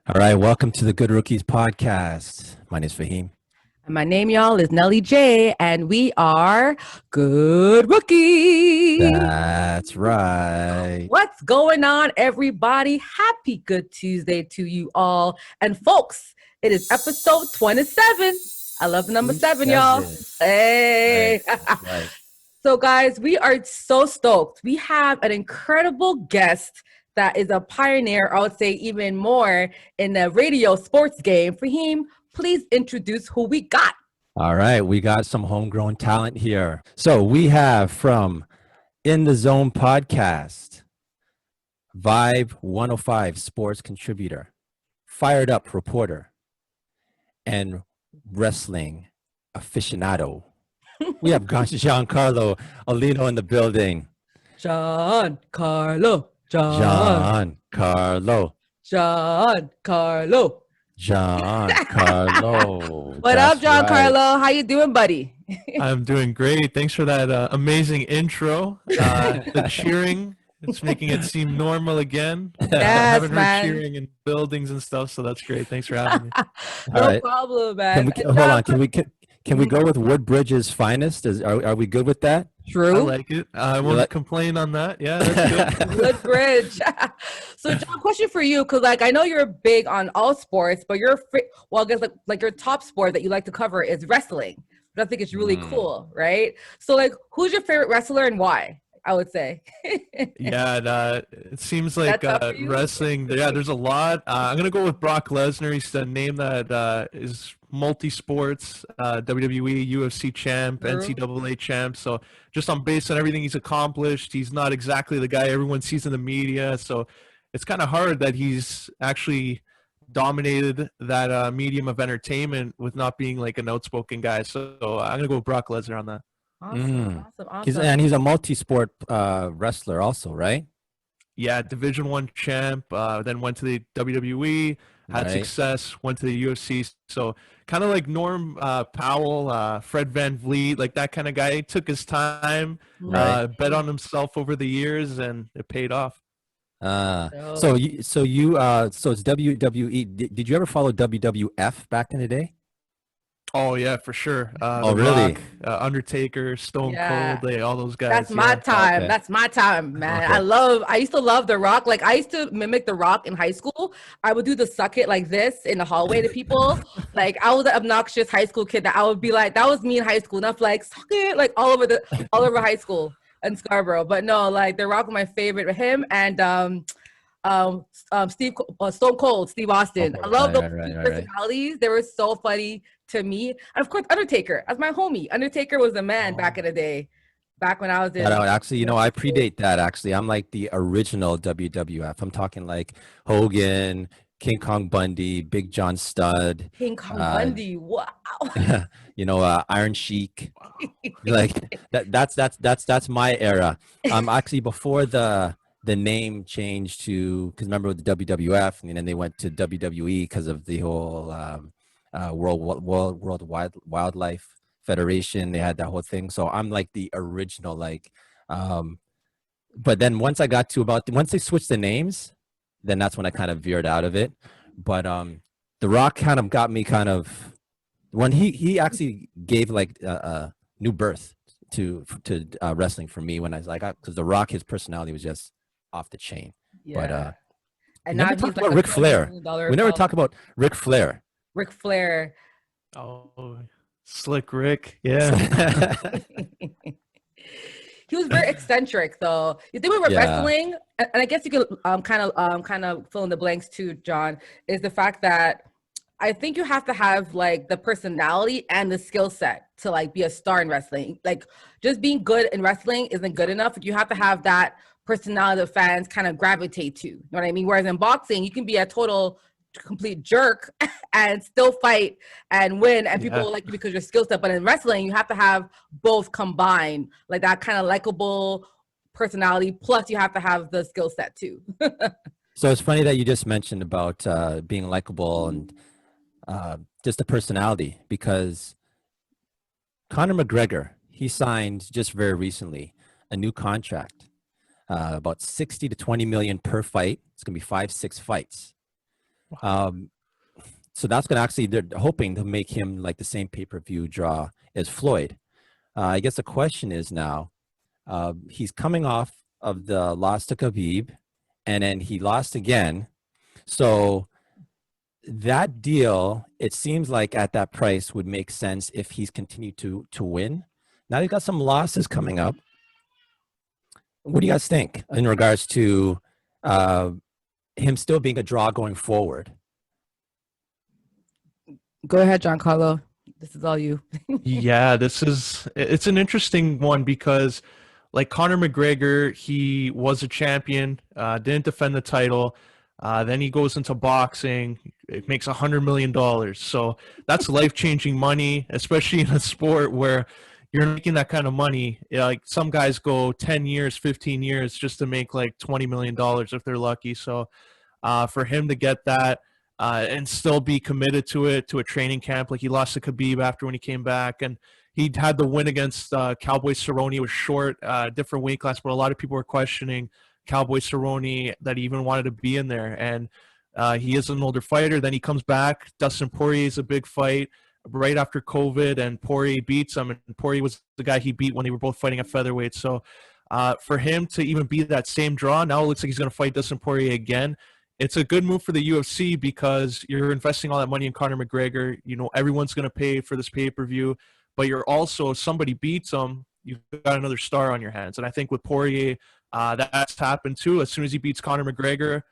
All right, welcome to the Good Rookies podcast. My name is Faheem. And my name, y'all, is Nelly J, and we are Good Rookies. That's right. What's going on, everybody? Happy Good Tuesday to you all. And folks, it is episode 27. I love the number 7, y'all. Hey. Right. So, guys, we are so stoked. We have an incredible guest that is a pioneer, I would say even more, in the radio sports game. Faheem, please introduce who we got. All right, we got some homegrown talent here. So we have from In the Zone podcast, Vibe 105 sports contributor, fired up reporter, and wrestling aficionado. We have Giancarlo Aulino in the building. Giancarlo. Giancarlo. What up, Giancarlo? How you doing, buddy? I'm doing great. Thanks for that amazing intro. The cheering, it's making it seem normal again. Yes, I haven't man. heard cheering in buildings and stuff, so that's great. Thanks for having me. No problem, man. Hold on. Can we go with Woodbridge's finest? Are we good with that? True. I like it. I won't complain on that. Yeah, that's good. Woodbridge. So, John, question for you, because I know you're big on all sports, but I guess like your top sport that you like to cover is wrestling. But I think it's really cool, right? So, who's your favorite wrestler and why? I would say. Yeah, it seems like wrestling. Yeah, there's a lot. I'm gonna go with Brock Lesnar. He's the name that is multi-sports, WWE, UFC champ, NCAA champ. So just based on everything he's accomplished, he's not exactly the guy everyone sees in the media. So it's kind of hard that he's actually dominated that medium of entertainment with not being like an outspoken guy. So I'm gonna go with Brock Lesnar on that. Awesome. He's a multi-sport wrestler also, right? Yeah, Division I champ, then went to the WWE, had success, went to the UFC. So kind of like Norm Powell, Fred Van Vliet, like that kind of guy. He took his time, bet on himself over the years, and it paid off. So it's WWE. Did you ever follow WWF back in the day? Oh yeah, for sure. Really? Rock, Undertaker, Stone Cold, all those guys. That's my time. Okay. That's my time, man. Okay. I used to love The Rock. Like I used to mimic The Rock in high school. I would do the suck it like this in the hallway to people. Like I was an obnoxious high school kid that I would be like, that was me in high school. Enough like suck it, like all over high school and Scarborough. But no, like The Rock was my favorite. Him and Stone Cold, Steve Austin. I love those personalities. They were so funny to me. And of course, Undertaker as my homie. Undertaker was the man back in the day. Back when I was in. Actually, I predate that. Actually, I'm like the original WWF. I'm talking like Hogan, King Kong Bundy, Big John Studd. King Kong Bundy. Wow. Iron Sheik. Like that's my era. Actually before the name changed to, because remember with the WWF, and then they went to WWE because of the whole World Wildlife Federation. They had that whole thing. So I'm like the original, but then once they switched the names, then that's when I kind of veered out of it. But The Rock kind of got me when he actually gave like a new birth to wrestling for me, when I was like, because The Rock, his personality was just off the chain. But and never talked about Ric Flair. We never talk about Ric Flair. Ric Flair. Oh, Slick Rick. Yeah. He was very eccentric, though. You think with wrestling, and I guess you could kind of fill in the blanks too, John, is the fact that I think you have to have like the personality and the skill set to like be a star in wrestling. Like just being good in wrestling isn't good enough. You have to have that personality that fans kind of gravitate to. You know what I mean? Whereas in boxing, you can be a complete jerk and still fight and win, and people will like you because your skill set. But in wrestling, you have to have both combined, like that kind of likable personality, plus you have to have the skill set too. So it's funny that you just mentioned about being likable and just the personality, because Conor McGregor, he signed just very recently a new contract, about 60 to 20 million per fight. It's going to be 5-6 fights. So that's going to actually, they're hoping to make him like the same pay-per-view draw as Floyd. I guess the question is now, he's coming off of the loss to Khabib, and then he lost again. So that deal, it seems like at that price would make sense if he's continued to win. Now he's got some losses coming up. What do you guys think in regards to him still being a draw going forward? Go ahead, Giancarlo. This is all you. Yeah, it's an interesting one because like Conor McGregor, he was a champion, didn't defend the title. Then he goes into boxing. It makes $100 million. So that's life-changing money, especially in a sport where you're making that kind of money. Like some guys go 10 years, 15 years just to make like $20 million if they're lucky. So for him to get that and still be committed to it, to a training camp, like he lost to Khabib after when he came back, and he had the win against Cowboy Cerrone. It was short, different weight class, but a lot of people were questioning Cowboy Cerrone that he even wanted to be in there. And he is an older fighter. Then he comes back. Dustin Poirier is a big fight right after COVID, and Poirier beats him. And Poirier was the guy he beat when they were both fighting at featherweight. So for him to even be that same draw, now it looks like he's going to fight Dustin Poirier again. It's a good move for the UFC because you're investing all that money in Conor McGregor. You know, everyone's going to pay for this pay-per-view, but you're also, if somebody beats him, you've got another star on your hands. And I think with Poirier, that's happened too. As soon as he beats Conor McGregor,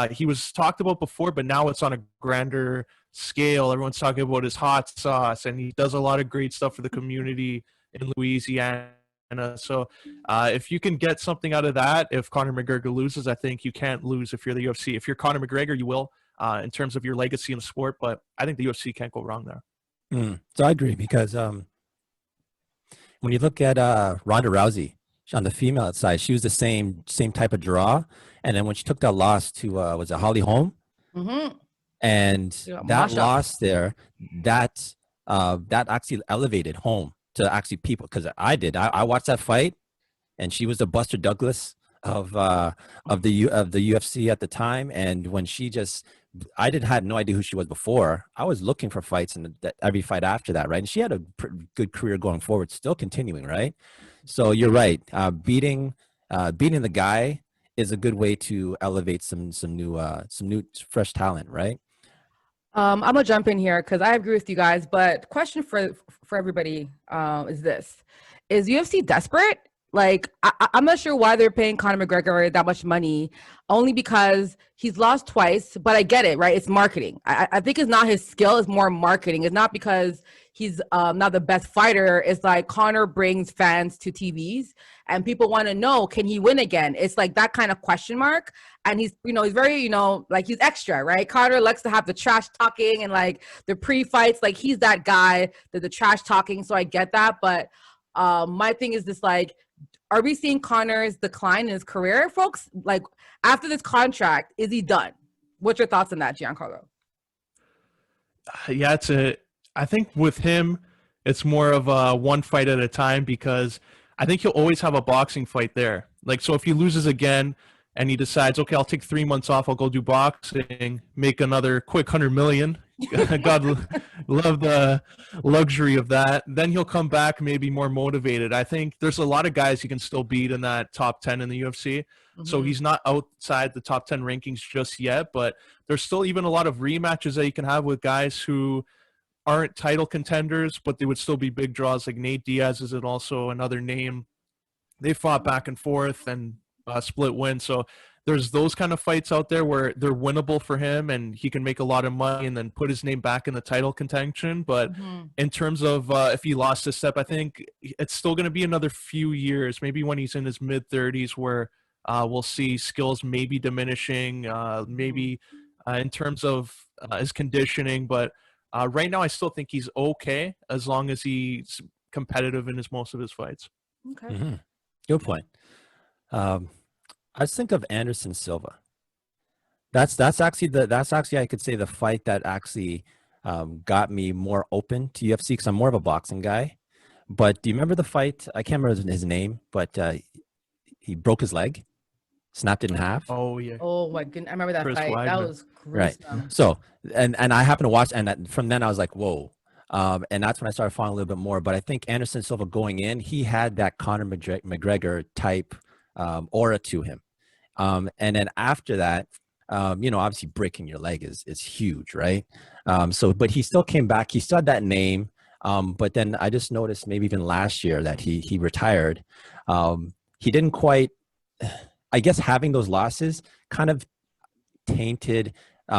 he was talked about before, but now it's on a grander scale. Everyone's talking about his hot sauce, and he does a lot of great stuff for the community in Louisiana. So if you can get something out of that, if Conor McGregor loses, I think you can't lose if you're the UFC. If you're Conor McGregor, you will in terms of your legacy in the sport, but I think the UFC can't go wrong there. So I agree because when you look at Ronda Rousey on the female side, she was the same type of draw, and then when she took that loss to was it Holly Holm, and that loss there, that actually elevated Holm to actually people, because I watched that fight, and she was the Buster Douglas of the UFC at the time, and when she just, had no idea who she was before. I was looking for fights in every fight after that, right? And she had a good career going forward, still continuing, right? So you're right. Beating the guy is a good way to elevate some new fresh talent, right? I'm gonna jump in here because I agree with you guys. But question for everybody is this: is UFC desperate? Like, I'm not sure why they're paying Conor McGregor that much money, only because he's lost twice. But I get it, right? It's marketing. I think it's not his skill; it's more marketing. It's not because he's not the best fighter. It's like Conor brings fans to TVs, and people want to know, can he win again? It's like that kind of question mark. And he's very, like he's extra, right? Conor likes to have the trash talking and like the pre-fights, like he's that guy, the trash talking. So I get that, but my thing is this: like, are we seeing Conor's decline in his career, folks? Like, after this contract, is he done? What's your thoughts on that, Giancarlo? Yeah, I think with him, it's more of a one fight at a time, because I think he'll always have a boxing fight there. Like, so if he loses again and he decides, okay, I'll take 3 months off, I'll go do boxing, make another quick 100 million. God love the luxury of that. Then he'll come back maybe more motivated. I think there's a lot of guys he can still beat in that top 10 in the UFC. So he's not outside the top 10 rankings just yet, but there's still even a lot of rematches that you can have with guys who aren't title contenders, but they would still be big draws. Like Nate Diaz is also another name. They fought back and forth and split win. So there's those kind of fights out there where they're winnable for him and he can make a lot of money and then put his name back in the title contention. But in terms of if he lost a step, I think it's still going to be another few years, maybe when he's in his mid-30s, where we'll see skills maybe diminishing, maybe in terms of his conditioning. But right now I still think he's okay as long as he's competitive in most of his fights. Okay. Good point. I just think of Anderson Silva. That's actually I could say the fight that actually got me more open to UFC, because I'm more of a boxing guy. But do you remember the fight? I can't remember his name, but he broke his leg. snapped it in half. Oh yeah. Oh my goodness, I remember that Chris fight. That Weidman. was Right. gruesome. So, and I happened to watch, and from then I was like, whoa. And that's when I started following a little bit more. But I think Anderson Silva going in, he had that Conor McGregor type aura to him. And then after that, obviously breaking your leg is huge, right? But he still came back. He still had that name. But then I just noticed maybe even last year that he retired. He didn't quite, I guess having those losses kind of tainted,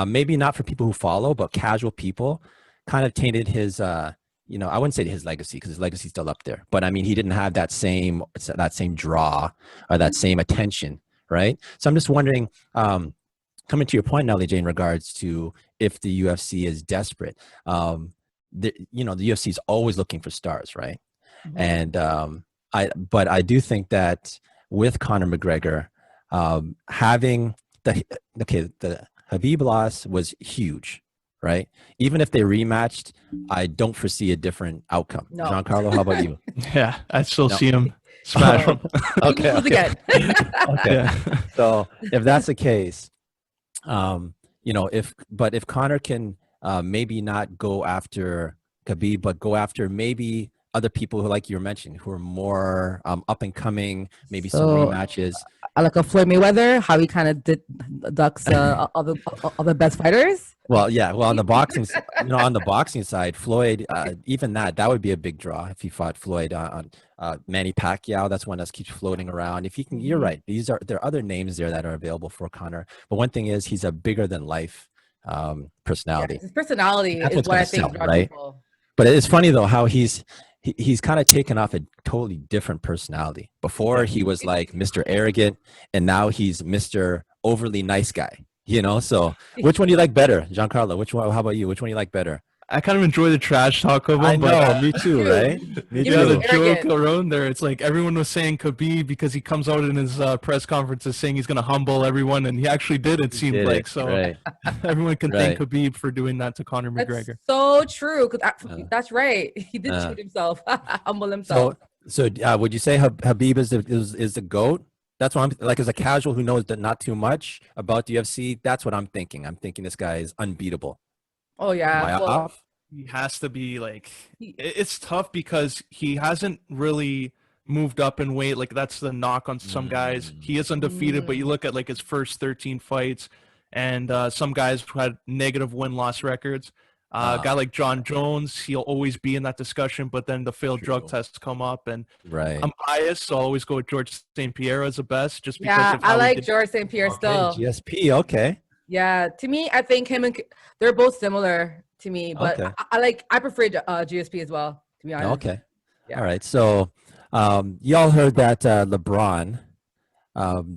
maybe not for people who follow, but casual people, kind of tainted his, I wouldn't say his legacy because his legacy's still up there. But I mean, he didn't have that same draw or that same attention, right? So I'm just wondering, coming to your point, Nelly J, in regards to if the UFC is desperate, the UFC is always looking for stars, right? Mm-hmm. And I do think that with Conor McGregor, having the Khabib loss was huge, right? Even if they rematched, I don't foresee a different outcome. No. Giancarlo, how about you? Yeah, I still see him smash him. Okay. Again. Okay. Yeah. So if that's the case, if Conor can maybe not go after Khabib, but go after maybe other people who, like you were mentioning, who are more up and coming, maybe some rematches. Like a Floyd Mayweather, how he kind of ducks all the best fighters. Well, yeah. Well, on the boxing side, Floyd, even that would be a big draw if he fought Floyd on Manny Pacquiao. That's one that keeps floating around. If he can, you're right. There are other names there that are available for Conor. But one thing is, he's a bigger than life personality. Yeah, his personality is what I think draws right? people. But it's funny though how he's kind of taken off a totally different personality. Before he was like Mr. Arrogant, and now he's Mr. Overly Nice Guy. So which one do you like better, Giancarlo? Which one? How about you? Which one do you like better? I kind of enjoy the trash talk of him. I know, me too, right? Me too. The joke around there. It's like everyone was saying Khabib because he comes out in his press conferences saying he's going to humble everyone, and he actually did. It seemed like so. Right. Everyone can thank Khabib for doing that to Conor McGregor. That's so true. That's right. He did shoot himself, humble himself. So would you say Khabib is the GOAT? That's what I'm like, as a casual who knows that not too much about the UFC. That's what I'm thinking. I'm thinking this guy is unbeatable. Oh yeah, he has to be like. It's tough because he hasn't really moved up in weight. Like that's the knock on some guys. He is undefeated, but you look at like his first 13 fights, and some guys who had negative win-loss records. A guy like John Jones, he'll always be in that discussion, but then the failed drug tests come up, and I'm biased, so I'll always go with George St. Pierre as the best, just because of how I like George St. Pierre still. GSP, okay. Yeah, to me, I think him and they're both similar to me, but I prefer GSP as well, to be honest. Okay. Yeah. All right. So y'all heard that LeBron,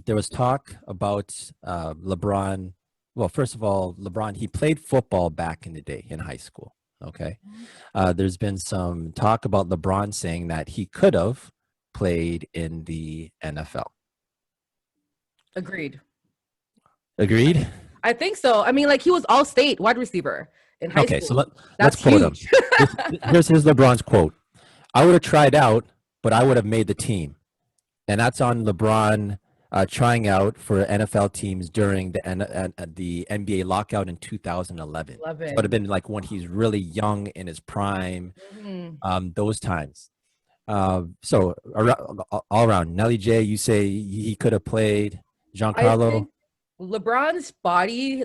there was talk about LeBron. Well, first of all, LeBron, he played football back in the day in high school. Okay. There's been some talk about LeBron saying that he could have played in the NFL. Agreed. I think so. I mean, like he was all-state wide receiver in high school. Okay, so let's quote him. Here's LeBron's quote. I would have tried out, but I would have made the team. And that's on LeBron trying out for NFL teams during the NBA lockout in 2011. It would have been like when he's really young in his prime, those times. So all around, Nelly J, you say he could have played. Giancarlo? LeBron's body,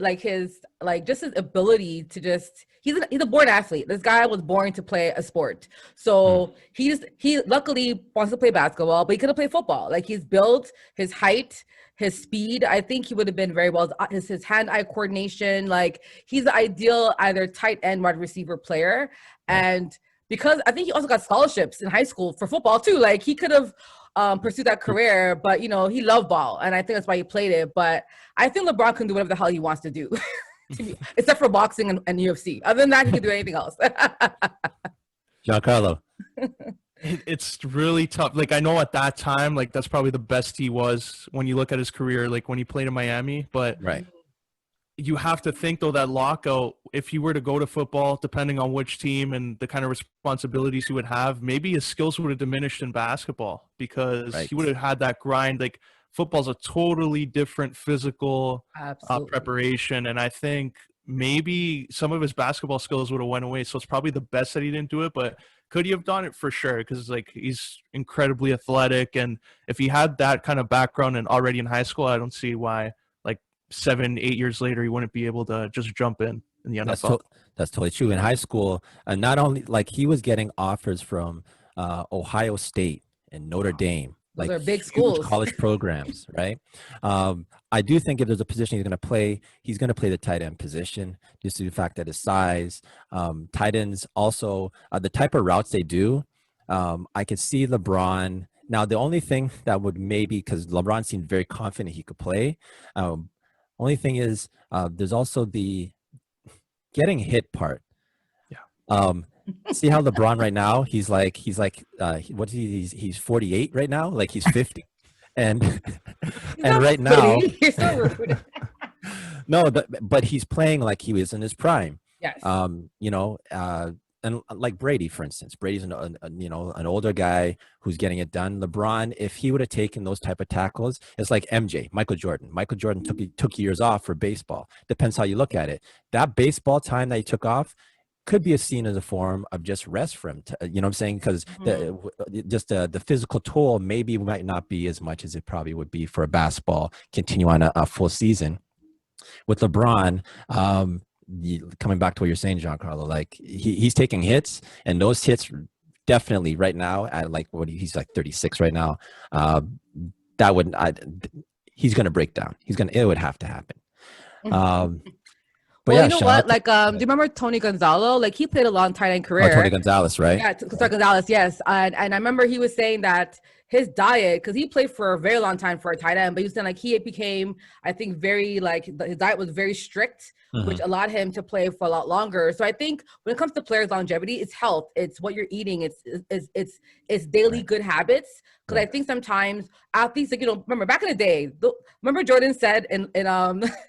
just his ability to he's a born athlete. This guy was born to play a sport. So he luckily wants to play basketball, but he could have played football. Like he's built, his height, his speed. I think he would have been very well. His hand-eye coordination, like he's the ideal either tight end wide receiver player. And because I think he also got scholarships in high school for football too. Like he could have pursue that career, but he loved ball, and I think that's why he played it. But I think LeBron can do whatever the hell he wants to do, except for boxing and UFC. Other than that, he can do anything else. Giancarlo. It's really tough. Like I know at that time, like that's probably the best he was when you look at his career, like when he played in Miami. But you have to think though that lockout, if he were to go to football, depending on which team and the kind of responsibilities he would have, maybe his skills would have diminished in basketball because he would have had that grind. Like football's a totally different physical preparation. And I think maybe some of his basketball skills would have went away. So it's probably the best that he didn't do it, but could he have done it? For sure? Because like he's incredibly athletic. And if he had that kind of background and already in high school, I don't see why like 7-8 years later, he wouldn't be able to just jump in the NFL. That's totally true. In high school, not only like he was getting offers from Ohio State and Notre Dame, those like are big huge schools, college programs, right? I do think if there's a position he's going to play the tight end position, just due to the fact that his size. Tight ends also, the type of routes they do, I could see LeBron. Now, the only thing that would maybe, because LeBron seemed very confident he could play, only thing is there's also the getting hit part. Yeah. See how LeBron right now, he's 48 right now, like he's 50. And right now, you're so rude. No, but he's playing like he was in his prime. Yes. And like Brady, for instance, Brady's an older guy who's getting it done. LeBron, if he would have taken those type of tackles, it's like MJ, Michael Jordan. Michael Jordan took years off for baseball. Depends how you look at it. That baseball time that he took off could be seen as a form of just rest for him. You know what I'm saying? Because the physical toll maybe might not be as much as it probably would be for a basketball continue on a full season. With LeBron, coming back to what you're saying, Giancarlo, like he's taking hits, and those hits definitely right now at like he's like 36 right now. He's going to break down. It would have to happen. But well, you know what? Like, do you remember Tony Gonzalo? Like, he played a long tight end career. Oh, Tony Gonzalez, right? Yeah, Tony Gonzalez, yes. And I remember he was saying that his diet, because he played for a very long time for a tight end, but he was saying like he became, I think, very like his diet was very strict, which allowed him to play for a lot longer. So I think when it comes to players' longevity, it's health, it's what you're eating, it's daily good habits. Because I think sometimes athletes, like, remember back in the day, remember Jordan said in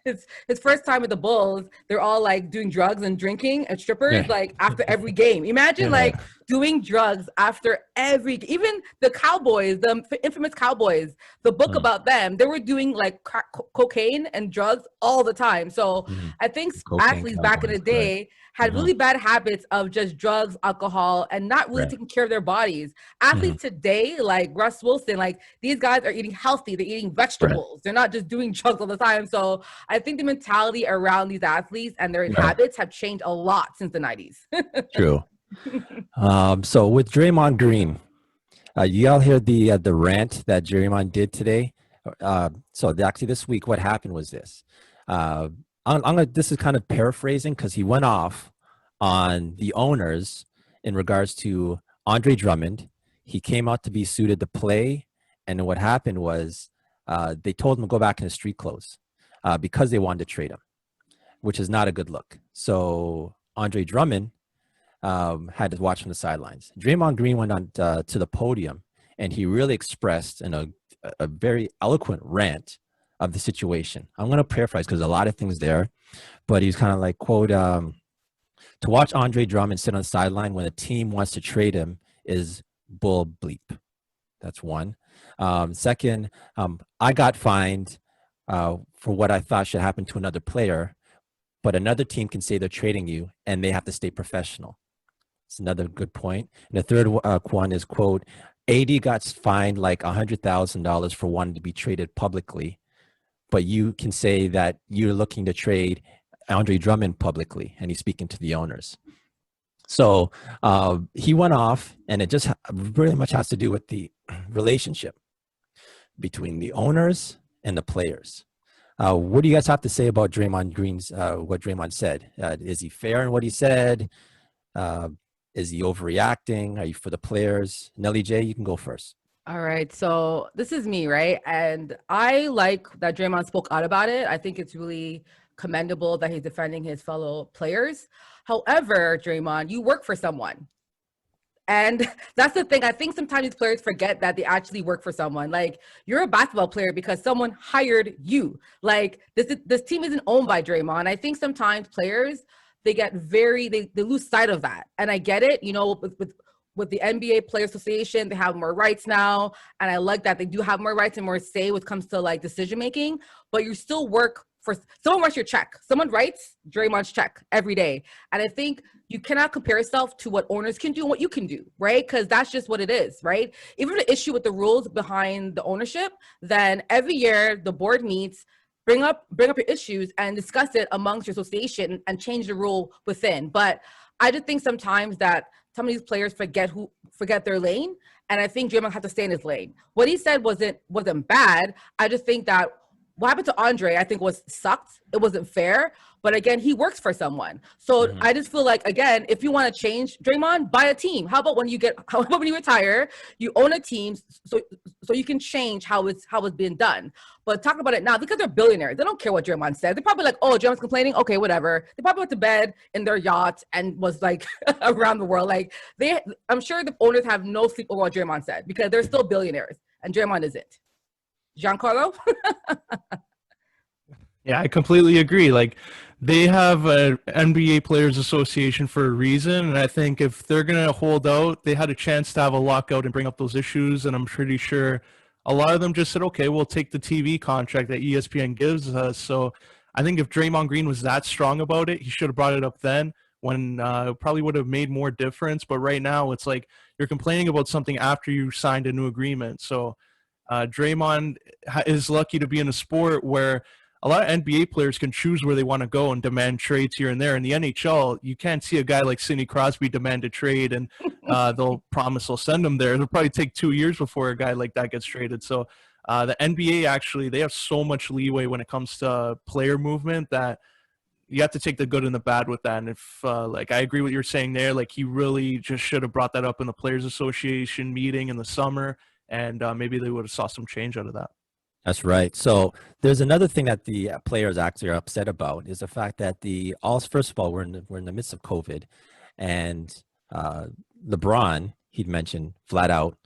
his first time with the Bulls, they're all like doing drugs and drinking and strippers like after every game. Imagine like doing drugs after even the Cowboys, the infamous Cowboys, the book about them, they were doing like cocaine and drugs all the time. So I think athletes back in the day had really bad habits of just drugs, alcohol, and not really taking care of their bodies. Athletes today, like Russ Wilson, like these guys are eating healthy. They're eating vegetables. They're not just doing drugs all the time. So I think the mentality around these athletes and their habits have changed a lot since the 90s. True. So with Draymond Green, you all heard the rant that Draymond did today. So actually this week, what happened was this. This is kind of paraphrasing because he went off on the owners in regards to Andre Drummond. He came out to be suited to play, and what happened was they told him to go back in his street clothes because they wanted to trade him, which is not a good look. So Andre Drummond had to watch from the sidelines. Draymond Green went on to the podium, and he really expressed in a very eloquent rant of the situation. I'm going to paraphrase because a lot of things there, but he's kind of like, quote, to watch Andre Drummond sit on the sideline when a team wants to trade him is bull bleep. That's one. Second, I got fined for what I thought should happen to another player, but another team can say they're trading you and they have to stay professional. It's another good point. And the third one is, quote, AD got fined like $100,000 for wanting to be traded publicly, but you can say that you're looking to trade Andre Drummond publicly, and he's speaking to the owners. So he went off, and it just really much has to do with the relationship between the owners and the players. What do you guys have to say about Draymond Green's, what Draymond said? Is he fair in what he said? Is he overreacting? Are you for the players? Nelly J, you can go first. All right. So this is me, right? And I like that Draymond spoke out about it. I think it's really commendable that he's defending his fellow players. However, Draymond, you work for someone. And that's the thing. I think sometimes these players forget that they actually work for someone. Like, you're a basketball player because someone hired you. Like, this team isn't owned by Draymond. I think sometimes players, they get they lose sight of that. And I get it, with the NBA Player Association, they have more rights now, and I like that they do have more rights and more say when it comes to like decision making. But you still work for someone writes your check. Someone writes Draymond's check every day, and I think you cannot compare yourself to what owners can do and what you can do, right? Because that's just what it is, right? Even the issue with the rules behind the ownership, then every year the board meets, bring up your issues and discuss it amongst your association and change the rule within. But I just think sometimes that some of these players forget their lane, and I think Draymond has to stay in his lane. What he said wasn't bad. I just think that what happened to Andre, I think, sucked. It wasn't fair. But again, he works for someone. So I just feel like, again, if you want to change Draymond, buy a team. How about when you retire, you own a team so you can change how it's being done. But talk about it now because they're billionaires. They don't care what Draymond says. They're probably like, oh, Draymond's complaining. Okay, whatever. They probably went to bed in their yacht and was like around the world. Like I'm sure the owners have no sleep over what Draymond said because they're still billionaires and Draymond isn't. Giancarlo? Yeah, I completely agree. Like, they have an NBA Players Association for a reason, and I think if they're going to hold out, they had a chance to have a lockout and bring up those issues, and I'm pretty sure a lot of them just said, okay, we'll take the TV contract that ESPN gives us. So I think if Draymond Green was that strong about it, he should have brought it up then when it probably would have made more difference. But right now, it's like you're complaining about something after you signed a new agreement. So Draymond is lucky to be in a sport where a lot of NBA players can choose where they want to go and demand trades here and there. In the NHL, you can't see a guy like Sidney Crosby demand a trade and they'll promise they'll send him there. It'll probably take 2 years before a guy like that gets traded. So the NBA, actually, they have so much leeway when it comes to player movement that you have to take the good and the bad with that. And if, like, I agree with what you're saying there, like, he really just should have brought that up in the Players Association meeting in the summer, and maybe they would have saw some change out of that. That's right. So there's another thing that the players actually are upset about is the fact that first of all, we're in the midst of COVID, and LeBron, he'd mentioned flat out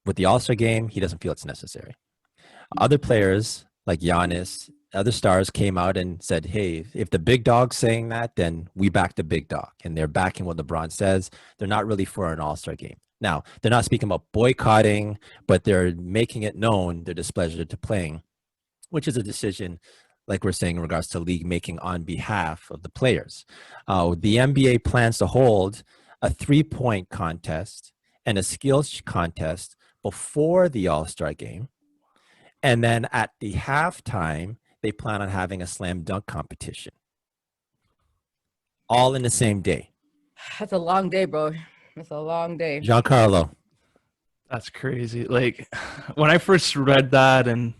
with the All-Star game, he doesn't feel it's necessary. Other players like Giannis, other stars came out and said, hey, if the big dog's saying that, then we back the big dog. And they're backing what LeBron says. They're not really for an All-Star game. Now, they're not speaking about boycotting, but they're making it known their displeasure to playing, which is a decision, like we're saying, in regards to league making on behalf of the players. The NBA plans to hold a 3-point contest and a skills contest before the All-Star game. And then at the halftime, they plan on having a slam dunk competition. All in the same day. That's a long day, bro. It's a long day. Giancarlo. That's crazy. Like, when I first read that, and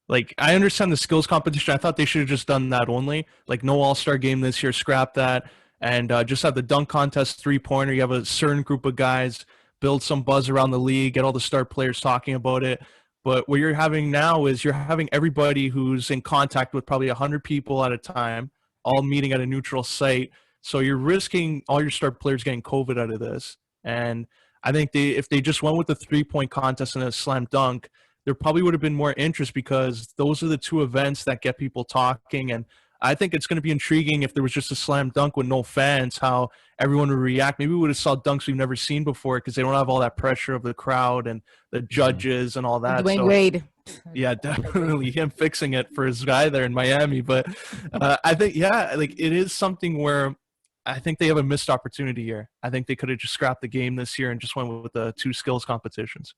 like, I understand the skills competition, I thought they should have just done that only. Like, no All-Star game this year, scrap that, and just have the dunk contest 3-pointer. You have a certain group of guys, build some buzz around the league, get all the star players talking about it. But what you're having now is you're having everybody who's in contact with probably 100 people at a time, all meeting at a neutral site. So you're risking all your star players getting COVID out of this. And I think if they just went with the 3-point contest and a slam dunk, there probably would have been more interest because those are the two events that get people talking. And I think it's going to be intriguing if there was just a slam dunk with no fans, how everyone would react. Maybe we would have saw dunks we've never seen before because they don't have all that pressure of the crowd and the judges and all that. Dwayne Wade. Yeah, definitely him fixing it for his guy there in Miami. But I think, yeah, like, it is something where I think they have a missed opportunity here. I think they could have just scrapped the game this year and just went with the 2 skills competitions.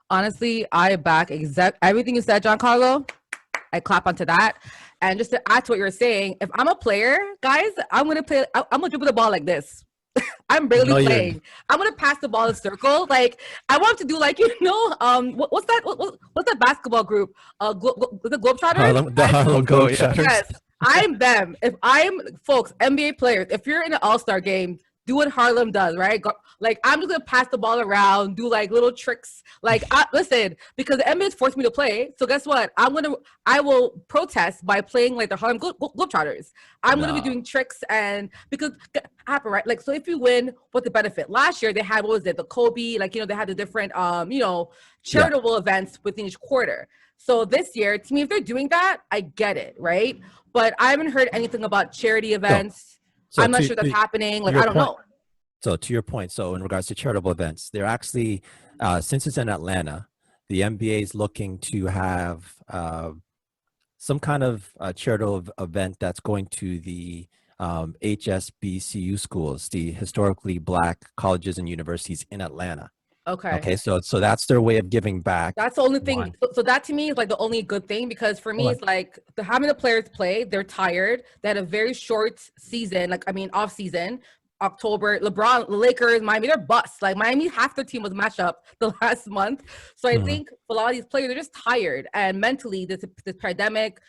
Honestly, I back everything you said, Giancarlo. I clap onto that. And just to add to what you're saying, if I'm a player, guys, I'm gonna dribble the ball like this. I'm barely playing. I'm gonna pass the ball in a circle. Like, I want to do, like, what's that basketball group? The Globetrotters? The Harlem Globetrotters. Yes. I'm them. If I'm, folks, NBA players, if you're in an All-Star game, do what Harlem does, right? Like, I'm just going to pass the ball around, do, like, little tricks. Like, listen, because the NBA's forced me to play. So guess what? I will protest by playing like the Harlem Globetrotters. I'm going to be doing tricks because happen, right? Like, so if you win, what's the benefit? Last year, they had, what was it? The Kobe, like, they had the different, charitable events within each quarter. So this year, to me, if they're doing that, I get it, right? But I haven't heard anything about charity events. So I'm not sure that's happening. Like, I don't know. So to your point, so in regards to charitable events, they're actually, since it's in Atlanta, the NBA is looking to have some kind of charitable event that's going to the HSBCU schools, the historically Black colleges and universities in Atlanta. Okay. Okay, so that's their way of giving back. That's the only thing. So that to me is like the only good thing, because for me, it's like having the players play, they're tired. They had a very short season, off season. October, LeBron, Lakers, Miami, they're bust. Like Miami, half their team was matched up the last month. So I think for a lot of these players, they're just tired, and mentally, this pandemic,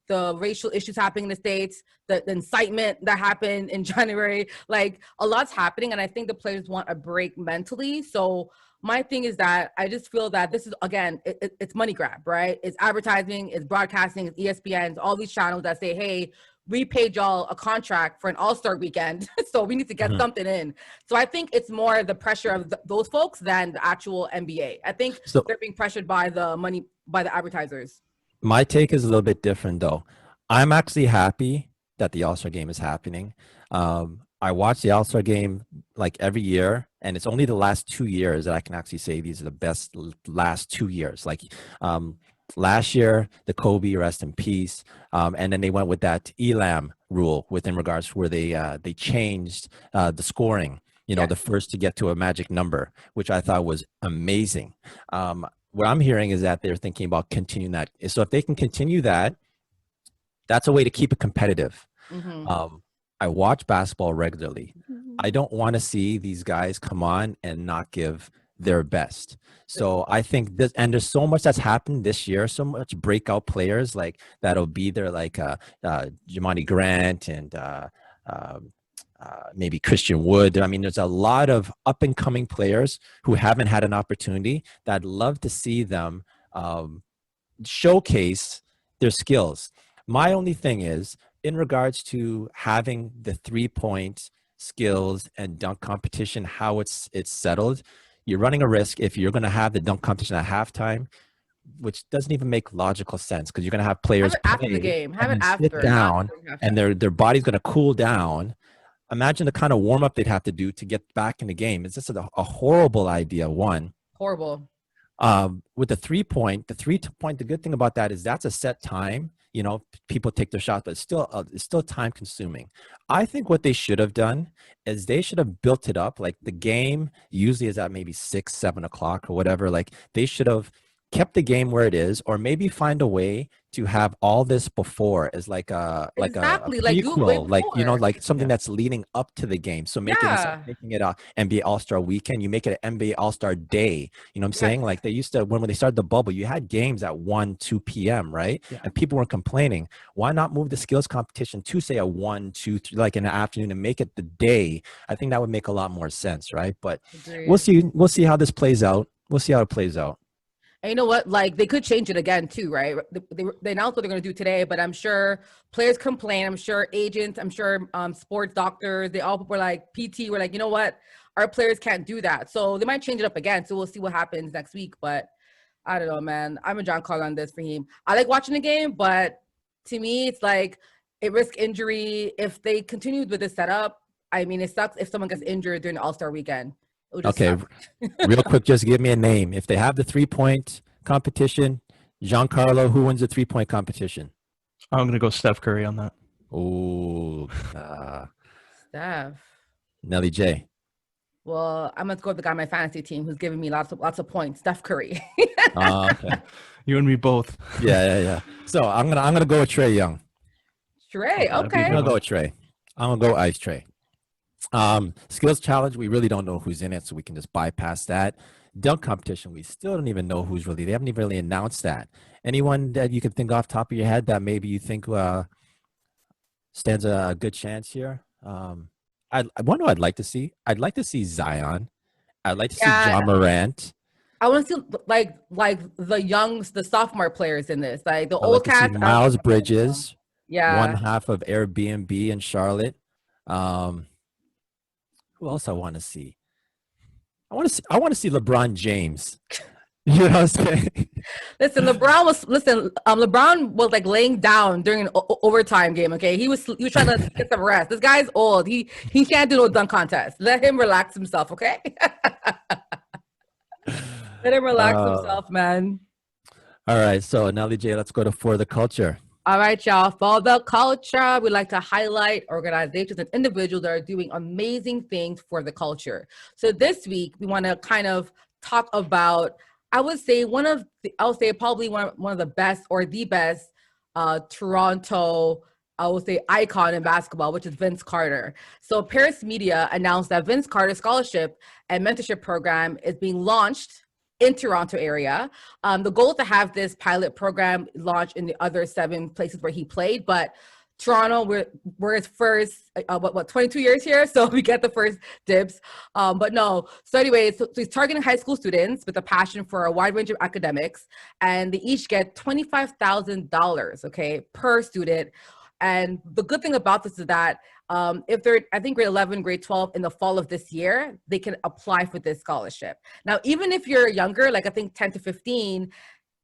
the racial issues happening in the States, the incitement that happened in January, like a lot's happening, and I think the players want a break mentally. So my thing is that I just feel that this is, again, it's money grab, right? It's advertising, it's broadcasting, it's ESPN, all these channels that say, hey, we paid y'all a contract for an all-star weekend, so we need to get something in. So I think it's more the pressure of those folks than the actual NBA. I think they're being pressured by the money, by the advertisers. My take is a little bit different, though. I'm actually happy that the All-Star game is happening. I watch the All-Star game like every year, and it's only the last 2 years that I can actually say these are the best last 2 years. Like last year, the Kobe, rest in peace, and then they went with that Elam rule within regards to where they changed the scoring. The first to get to a magic number, which I thought was amazing. What I'm hearing is that they're thinking about continuing that. So if they can continue that, that's a way to keep it competitive. I watch basketball regularly. I don't want to see these guys come on and not give their best. So I think this, and there's so much that's happened this year, so much breakout players like that'll be there, like Jamani Grant and maybe Christian Wood. I mean, there's a lot of up and coming players who haven't had an opportunity that I'd love to see them showcase their skills. My only thing is, in regards to having the 3-point skills and dunk competition, how it's settled, you're running a risk if you're going to have the dunk competition at halftime, which doesn't even make logical sense, because you're going to have players after the game, have it after, sit down, and their body's going to cool down. Imagine the kind of warm up they'd have to do to get back in the game. It's just a horrible idea. Horrible. With the 3-point, the good thing about that is that's a set time. People take their shots, but it's still time consuming. I think what they should have done is they should have built it up. Like the game usually is at maybe 6, 7 o'clock or whatever. Like they should have kept the game where it is, or maybe find a way to have all this before as like a prequel, like something that's leading up to the game. So making it a NBA All-Star weekend, you make it an NBA All-Star day. You know what I'm saying? Like they used to, when they started the bubble, you had games at 1, 2 p.m., right? Yeah. And people weren't complaining. Why not move the skills competition to say a 1, 2, 3, like in the afternoon, and make it the day? I think that would make a lot more sense, right? But we'll see how this plays out. We'll see how it plays out. And you know what? Like they could change it again too, right? They announced what they're going to do today, but I'm sure players complain. I'm sure agents, I'm sure sports doctors, they all were like, PT were like, you know what? Our players can't do that. So they might change it up again. So we'll see what happens next week. But I don't know, man. I'm a Giancarlo on this, Faheem. I like watching the game, but to me, it's like it risks injury. If they continued with this setup, I mean, it sucks if someone gets injured during the All-Star weekend. Okay, real quick, just give me a name. If they have the 3-point competition, Giancarlo, who wins the 3-point competition? I'm going to go Steph Curry on that. Oh, Steph. Nelly J. Well, I'm going to go with the guy on my fantasy team who's giving me lots of points, Steph Curry. Okay. You and me both. Yeah. So I'm gonna go with Trae Young. Trae, okay. I'm gonna go with Trae. I'm gonna go Ice Trae. Skills challenge, we really don't know who's in it, so we can just bypass that. Dunk competition, we still don't even know who's they haven't even really announced that. Anyone that you can think off the top of your head that maybe you think stands a good chance here? I wonder what I'd like to see. I'd like to see Zion. I'd like to see John Morant. I want to see like the sophomore players in this, like the old cats. Miles Bridges. Yeah. One half of Airbnb in Charlotte. Who else I want to see? I want to see LeBron James. You know what I'm saying? LeBron was like laying down during an overtime game. Okay, he was trying to get some rest. This guy's old. He can't do no dunk contest. Let him relax himself. Okay. Let him relax himself, man. All right, so Nelly J, let's go to For the Culture. All right, y'all. For the culture, we like to highlight organizations and individuals that are doing amazing things for the culture. So this week, we want to kind of talk about, I would say probably one of the best or the best Toronto, I would say, icon in basketball, which is Vince Carter. So Paris Media announced that Vince Carter Scholarship and Mentorship Program is being launched in Toronto area. The goal is to have this pilot program launched in the other 7 places where he played, but Toronto, we're his first, 22 years here, so we get the first dibs. But no, so anyway, so he's targeting high school students with a passion for a wide range of academics, and they each get $25,000, okay, per student. And the good thing about this is that if they're, I think, grade 11, grade 12 in the fall of this year, they can apply for this scholarship. Now, even if you're younger, like I think 10 to 15,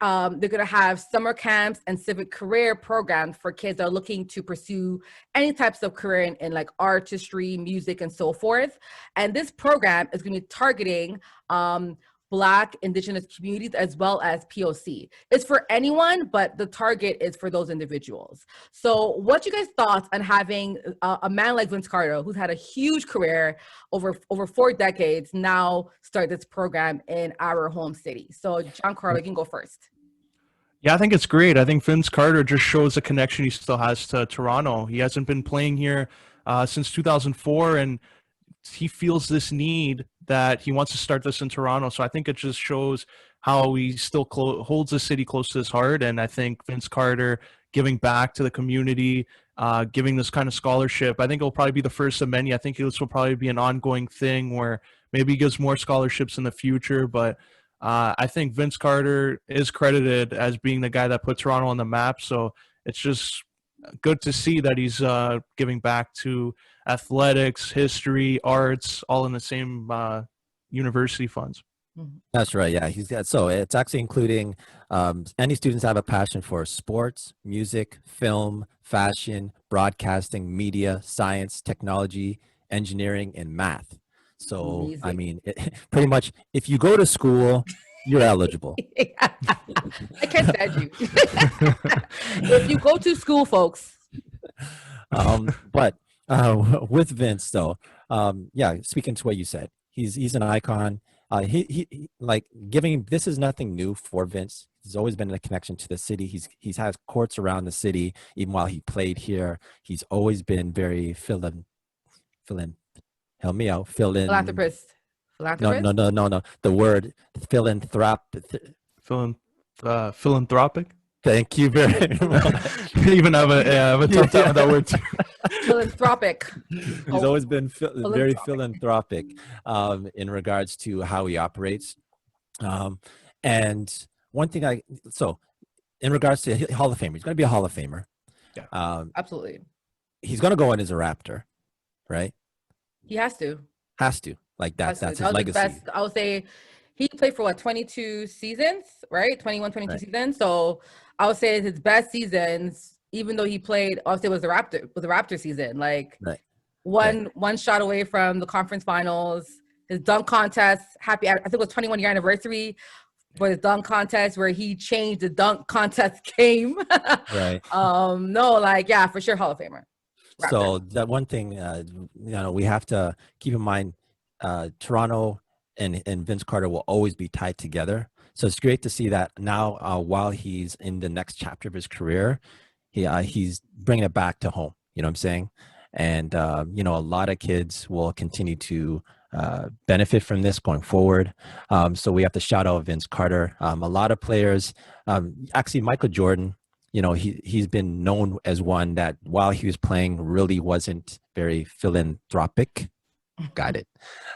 they're going to have summer camps and civic career programs for kids that are looking to pursue any types of career in like artistry, music, and so forth. And this program is going to be targeting Black, Indigenous communities, as well as POC. It's for anyone, but the target is for those individuals. So what you guys thoughts on having a man like Vince Carter, who's had a huge career over 4 decades, now start this program in our home city? So Giancarlo, you can go first. Yeah, I think it's great. I think Vince Carter just shows the connection he still has to Toronto. He hasn't been playing here since 2004, and he feels this need that he wants to start this in Toronto. So I think it just shows how he still holds the city close to his heart. And I think Vince Carter giving back to the community, giving this kind of scholarship, I think it'll probably be the first of many. I think this will probably be an ongoing thing where maybe he gives more scholarships in the future. But I think Vince Carter is credited as being the guy that put Toronto on the map. So it's just good to see that he's giving back to athletics, history, arts, all in the same university funds. That's right. Yeah, he's got, so it's actually including any students that have a passion for sports, music, film, fashion, broadcasting, media, science, technology, engineering, and math. So, amazing. I mean, pretty much if you go to school, you're eligible. I can't stand you. If you go to school, folks. But with Vince, though, yeah, speaking to what you said, he's an icon. He like giving, this is nothing new for Vince. He's always been in a connection to the city. He's had courts around the city, even while he played here. He's always been very help me out. Philanthropist. No. The word philanthropic. Thank you very much. You even have a tough time with that word too. Philanthropic. He's always been very philanthropic in regards to how he operates. And one thing so in regards to Hall of Famer, he's going to be a Hall of Famer. Yeah, absolutely. He's going to go in as a Raptor, right? He has to. Like that's his legacy. I would say he played for 22 seasons, right? 22 seasons. So I would say his best seasons, even though he played, I would say was the Raptor season. Like one shot away from the conference finals. His dunk contest, I think it was 21-year anniversary for his dunk contest where he changed the dunk contest game. Right. No, like, yeah, for sure, Hall of Famer. Raptor. So that one thing, we have to keep in mind, Toronto and Vince Carter will always be tied together. So it's great to see that now while he's in the next chapter of his career, he's bringing it back to home. You know what I'm saying? And, a lot of kids will continue to benefit from this going forward. So we have to shout out Vince Carter. A lot of players, actually Michael Jordan, he's been known as one that while he was playing really wasn't very philanthropic. Got it.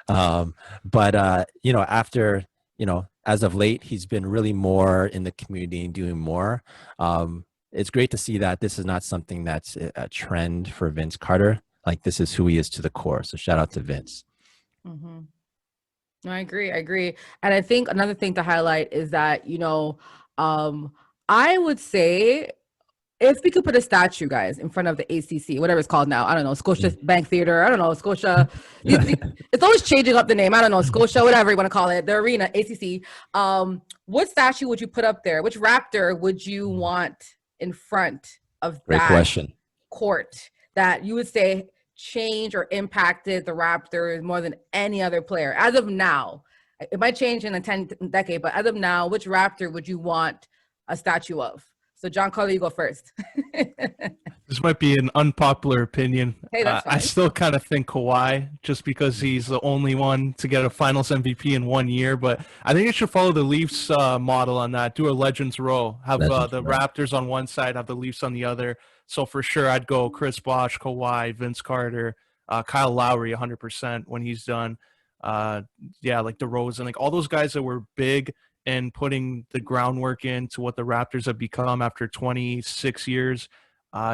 But after, as of late, he's been really more in the community and doing more. It's great to see that this is not something that's a trend for Vince Carter. Like, this is who he is to the core. So shout out to Vince. Mm-hmm. I agree. And I think another thing to highlight is that, I would say if we could put a statue, guys, in front of the ACC, whatever it's called now, I don't know, Scotia Bank Theater, I don't know, Scotia, it's always changing up the name, I don't know, Scotia, whatever you want to call it, the arena, ACC. What statue would you put up there? Which Raptor would you want in front of that court that you would say changed or impacted the Raptors more than any other player as of now? It might change in a 10th decade, but as of now, which Raptor would you want a statue of? So, Giancarlo, you go first. This might be an unpopular opinion. Hey, that's fine. I still kind of think Kawhi, just because he's the only one to get a Finals MVP in 1 year. But I think it should follow the Leafs model on that. Do a Legends row. Have the Raptors on one side, have the Leafs on the other. So for sure, I'd go Chris Bosh, Kawhi, Vince Carter, Kyle Lowry, 100% when he's done. Yeah, like DeRozan, like all those guys that were big and putting the groundwork into what the Raptors have become after 26 years.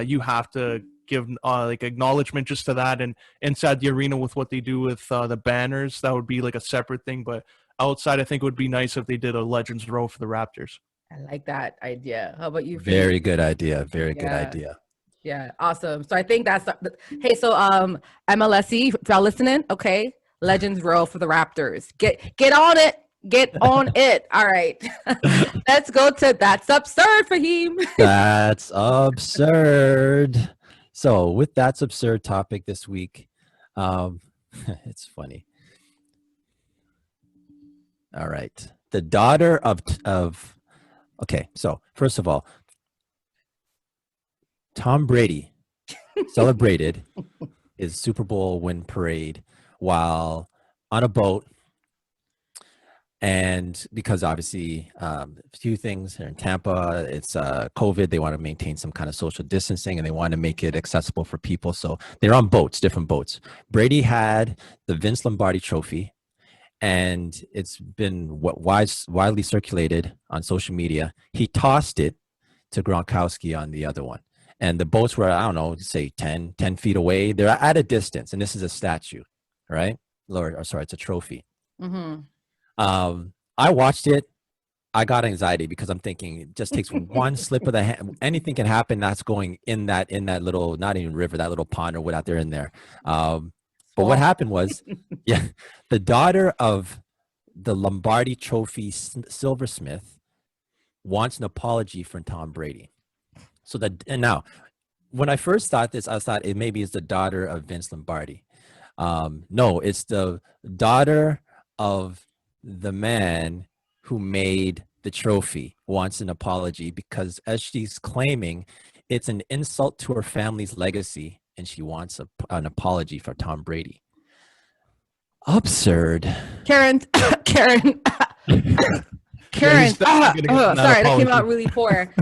You have to give like acknowledgement just to that, and inside the arena with what they do with the banners, that would be like a separate thing. But outside, I think it would be nice if they did a Legends row for the Raptors. I like that idea. How about you? Very good idea. Very good idea. Yeah, awesome. So I think that's hey. So MLSE, if y'all listening, okay, Legends row for the Raptors. Get on it. Get on it. All right. Let's go to That's Absurd, Faheem. That's absurd. So with That's Absurd topic this week, it's funny. All right. The daughter of okay, so first of all, Tom Brady celebrated his Super Bowl win parade while on a boat. And because obviously a few things here in Tampa, it's COVID, they want to maintain some kind of social distancing and they want to make it accessible for people. So they're on boats, different boats. Brady had the Vince Lombardi trophy, and it's been widely circulated on social media. He tossed it to Gronkowski on the other one. And the boats were, I don't know, say 10 feet away. They're at a distance, and this is a statue, right? Or sorry, it's a trophy. Mm-hmm. I watched it. I got anxiety because I'm thinking it just takes one slip of the hand. Anything can happen. That's going in that little, not even river, that little pond or what out there in there. But what happened was, yeah, the daughter of the Lombardi Trophy silversmith wants an apology from Tom Brady. So and now, when I first thought this, I thought it maybe is the daughter of Vince Lombardi. No, it's the daughter of the man who made the trophy wants an apology because, as she's claiming, it's an insult to her family's legacy, and she wants an apology for Tom Brady. Absurd. Karen. Sorry, that came out really poor.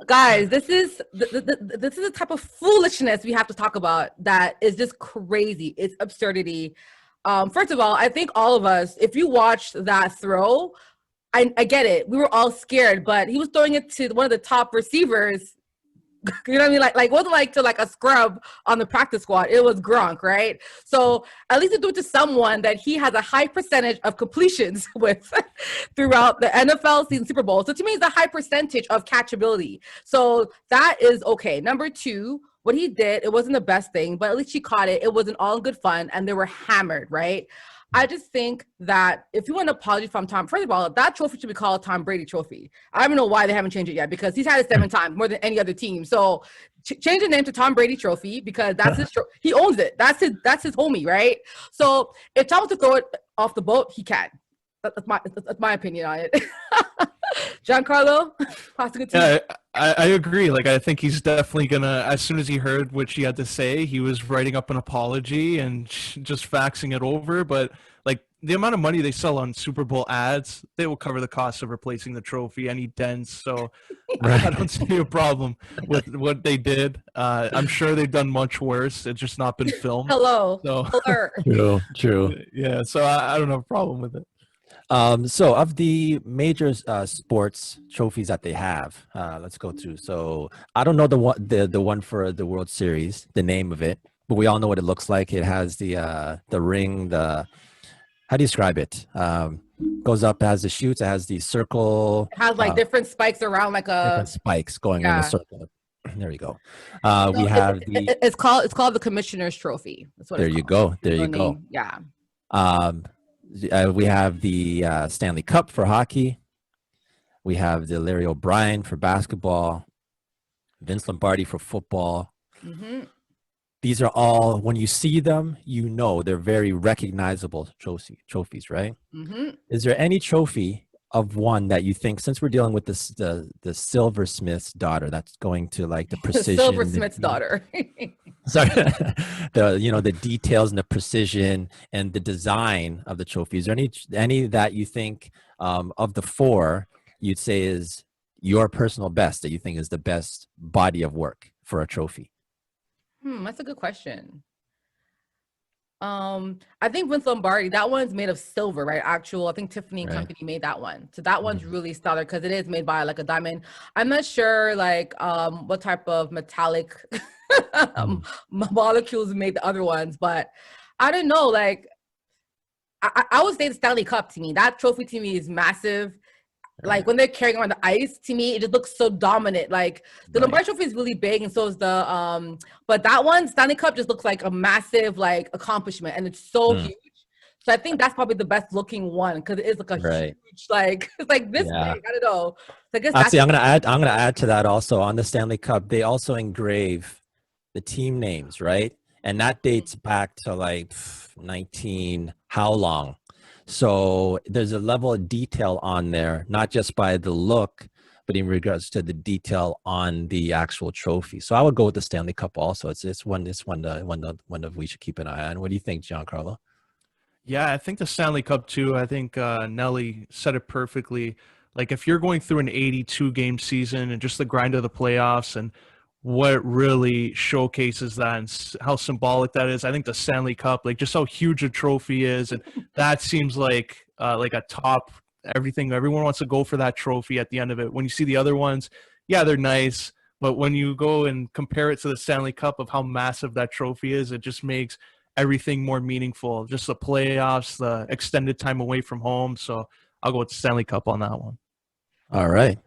Guys, this is the type of foolishness we have to talk about that is just crazy. It's absurdity. First of all, I think all of us, if you watched that throw, I get it. We were all scared, but he was throwing it to one of the top receivers. You know what I mean? Like it wasn't like to like a scrub on the practice squad. It was Gronk, right? So at least to do it to someone that he has a high percentage of completions with throughout the NFL season, Super Bowl. So to me, it's a high percentage of catchability. So that is okay. Number two, what he did, it wasn't the best thing, but at least she caught it. It wasn't all good fun, and they were hammered, right? I just think that if you want an apology from Tom, first of all, that trophy should be called Tom Brady Trophy. I don't even know why they haven't changed it yet, because he's had it 7 times, more than any other team. So change the name to Tom Brady Trophy, because that's his he owns it. That's his homie, right? So if Tom wants to throw it off the boat, he can. That's my opinion on it. Giancarlo, passing it to you. I agree. Like, I think he's definitely gonna, as soon as he heard what she had to say, he was writing up an apology and just faxing it over. But like the amount of money they sell on Super Bowl ads, they will cover the cost of replacing the trophy, any dents. So I don't see a problem with what they did. I'm sure they've done much worse. It's just not been filmed. Hello. So True. Yeah. So I don't have a problem with it. So of the major sports trophies that they have, let's go through. So I don't know the one for the World Series, the name of it, but we all know what it looks like. It has the ring. Have how do you describe it? Goes up, has the shoots, it has the circle. It has like different spikes around like a different spikes going in a circle. There you go. We so have it's called the Commissioner's Trophy. That's what there it's you called. go. There you go. Yeah. We have the Stanley Cup for hockey. We have the Larry O'Brien for basketball. Vince Lombardi for football. Mm-hmm. These are all, when you see them, you know they're very recognizable trophies, right? Mm-hmm. Is there any trophy of one that you think, since we're dealing with this, the silversmith's daughter, that's going to like the precision, silversmith's daughter. Sorry, the details and the precision and the design of the trophy. Is there any that you think of the four you'd say is your personal best, that you think is the best body of work for a trophy? That's a good question. I think Vince Lombardi, that one's made of silver, right? I think Tiffany and Company made that one. So that one's really stellar because it is made by like a diamond. I'm not sure like what type of metallic molecules made the other ones, but I don't know. Like I would say the Stanley Cup to me. That trophy to me is massive. Like when they're carrying on the ice, to me, it just looks so dominant. Like the Lombardi Trophy is really big, and so is the but that one, Stanley Cup, just looks like a massive like accomplishment, and it's so huge. So I think that's probably the best looking one because it is like a huge, like it's like this big. I don't know. So I guess actually, I'm gonna add to that also. On the Stanley Cup, they also engrave the team names, right? And that dates back to like 19 how long? So there's a level of detail on there, not just by the look, but in regards to the detail on the actual trophy. So I would go with the Stanley Cup also. It's one that we should keep an eye on. What do you think, Giancarlo? Yeah, I think the Stanley Cup too. I think Nelly said it perfectly. Like if you're going through an 82 game season and just the grind of the playoffs and what really showcases that and how symbolic that is, I think the Stanley Cup, like just how huge a trophy is, and that seems like a top everything. Everyone wants to go for that trophy at the end of it. When you see the other ones, yeah, they're nice, but when you go and compare it to the Stanley Cup of how massive that trophy is, it just makes everything more meaningful. Just the playoffs, the extended time away from home. So I'll go with the Stanley Cup on that one. All right.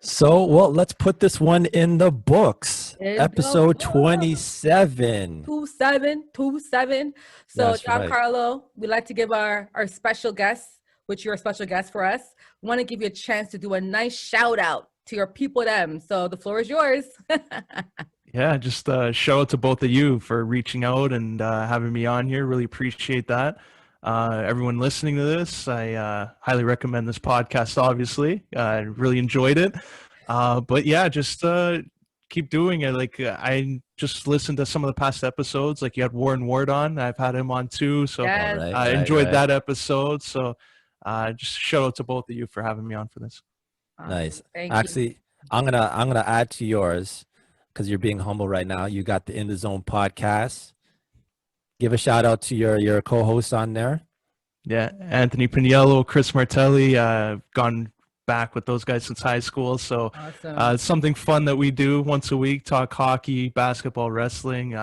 So, well, let's put this one in the books. Episode 27. 27. So, Giancarlo, we'd like to give our special guest, which you're a special guest for us, we want to give you a chance to do a nice shout out to your people them. So the floor is yours. Yeah, just shout out to both of you for reaching out and having me on here. Really appreciate that. Everyone listening to this, I highly recommend this podcast, obviously. I really enjoyed it. But yeah, just keep doing it. Like I just listened to some of the past episodes. Like you had Warren Ward on. I've had him on too. So I enjoyed that episode. So just shout out to both of you for having me on for this. Nice. Actually, I'm gonna add to yours because you're being humble right now. You got the In the Zone podcast. Give a shout out to your co-hosts on there. Yeah, Anthony Piniello, Chris Martelli. I've gone back with those guys since high school. So awesome. It's something fun that we do once a week, talk hockey, basketball, wrestling.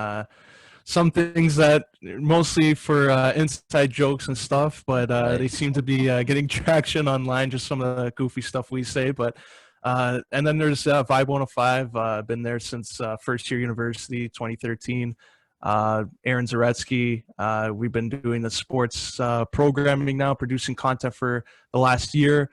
Some things that mostly for inside jokes and stuff, but they seem to be getting traction online, just some of the goofy stuff we say. But and then there's Vibe 105. Been there since first year university, 2013. Aaron Zaretsky, we've been doing the sports programming now, producing content for the last year.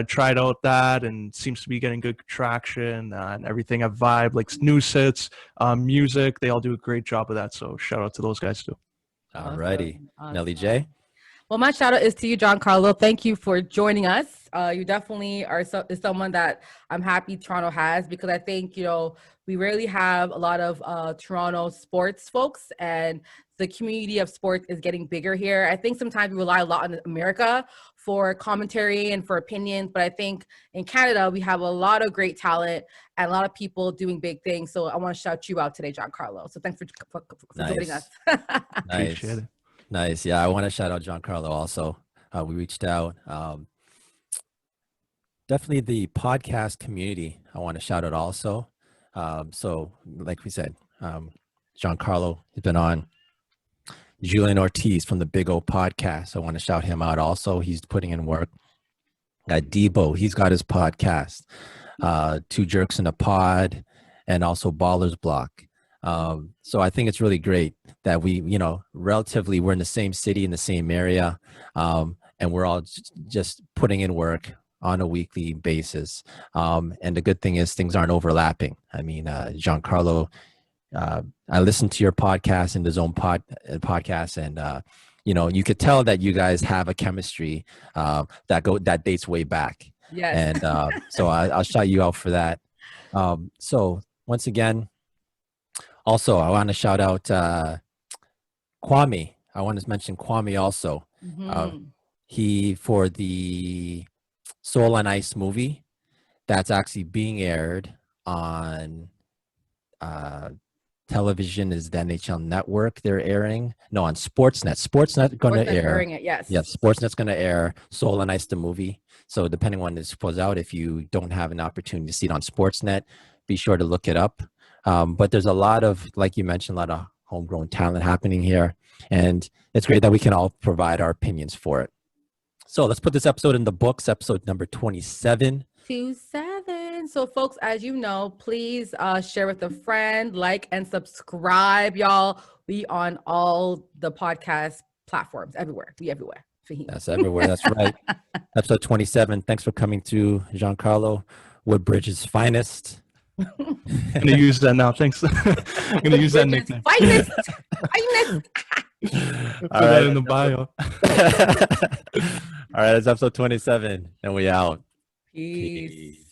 Tried out that and seems to be getting good traction and everything at Vibe, like news hits, music. They all do a great job of that. So shout out to those guys too. All righty. Awesome. Nelly J. Well, my shout out is to you, Giancarlo. Thank you for joining us. You definitely are is someone that I'm happy Toronto has, because I think, we rarely have a lot of Toronto sports folks, and the community of sports is getting bigger here. I think sometimes we rely a lot on America for commentary and for opinions, but I think in Canada, we have a lot of great talent and a lot of people doing big things. So I want to shout you out today, Giancarlo. So thanks for joining us. Nice. Nice. Yeah, I want to shout out Giancarlo also. We reached out. Definitely the podcast community, I want to shout out also. So like we said, Giancarlo has been on. Julian Ortiz from the Big O podcast. I want to shout him out also. He's putting in work. Got Debo. He's got his podcast. Two Jerks in a Pod, and also Ballers Block. So I think it's really great that we, relatively we're in the same city, in the same area, and we're all just putting in work on a weekly basis. And the good thing is things aren't overlapping. I mean, Giancarlo, I listened to your podcast in the Zone podcast, and you could tell that you guys have a chemistry that dates way back. Yes. And so I'll shout you out for that. So once again, also I want to shout out Kwame. I want to mention Kwame also. He, for the Soul on Ice movie that's actually being aired on television, is the NHL Network. They're airing on Sportsnet. Sportsnet going to air. Airing it, yes. Yeah, Sportsnet's going to air Soul on Ice the movie. So depending on when this goes out, if you don't have an opportunity to see it on Sportsnet, be sure to look it up. But there's a lot of, like you mentioned, a lot of homegrown talent happening here, and it's great that we can all provide our opinions for it. So let's put this episode in the books, episode number 27. 27. So folks, as you know, please share with a friend, like and subscribe, y'all. We on all the podcast platforms, everywhere. We everywhere. Faheem. That's everywhere. That's right. Episode 27. Thanks for coming to Giancarlo, Woodbridge's finest. I'm going to use that now. Thanks. I'm going to use that nickname. Finest. Put that in the bio. All right, it's episode 27, and we out. Peace.